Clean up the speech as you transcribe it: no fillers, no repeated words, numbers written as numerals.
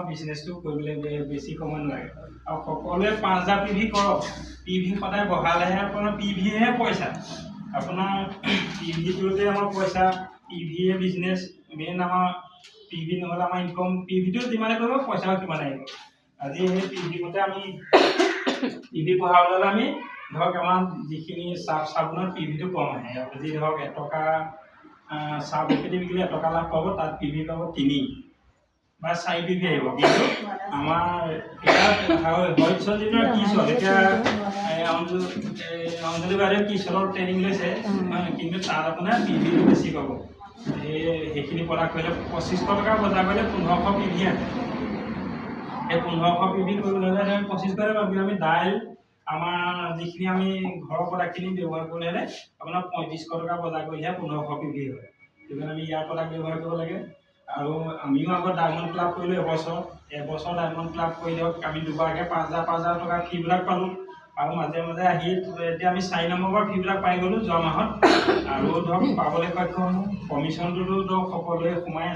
বিজনেছটো কৰিবলৈ বেছি সময় নালাগে আৰু সকলোৱে 5000 PV কৰক PV সদায় বঢ়ালেহে আপোনাৰ PVহে পইচা আপোনাৰ PVটোতে আমাৰ পইচা PVয়ে বিজনেছ মেইন আমাৰ PV নহ'লে আমাৰ ইনকম PVটো যিমানে কৰিব পইচাও কিমান আহিব আজি সেই PV মতে আমি PV বঢ়াবলৈ আমি ধৰক আমাৰ যিখিনি চাবোনৰ PVটো কম আহে আজি ধৰক 1 টকা চাহ পেকেট বিকিলে 1 টকা লাভ পাব তাত PV পাব 3 বা 4 PV আহিব কিন্তু আমাৰ কি চল এতিয়া অঞ্জলি বাইদেউ কি চলৰ ট্ৰেইনিং লৈছে কিন্তু তাত আপোনাৰ PVটো বেছি পাব সেইখিনি প্ৰডাক্ট কৰিলে 2500 টকা বজাৰ কৰিলে 1500 PV আহে এই 1500 PV কৰিবলৈ হ'লে আমি 2500 টকা আমি দাইল আমাৰ যিখিনি আমি ঘৰৰ প্ৰডাক্টখিনি ব্যৱহাৰ কৰিলে হ'লে আপোনাৰ 3500 টকা বজাৰ কৰিলে 1500 PV হয় সেইকাৰণে আমি ইয়াৰ প্ৰডাক্ট ব্যৱহাৰ কৰিব লাগে আৰু আমিও আগত ডায়মণ্ড ক্লাব কৰিলোঁ এবছৰ ডায়মণ্ড ক্লাব কৰি দিয়ক আমি দুবাৰকৈ 5000 টকা ফিবিলাক পালোঁ আৰু মাজে মাজে আহি এতিয়া আমি 4 নম্বৰৰ ফিবিলাক পাই গ'লোঁ যোৱা মাহত আৰু ধৰক পাবলৈ সক্ষম কমিশ্যনটোতো ধৰক সকলোৱে সোমাই আছে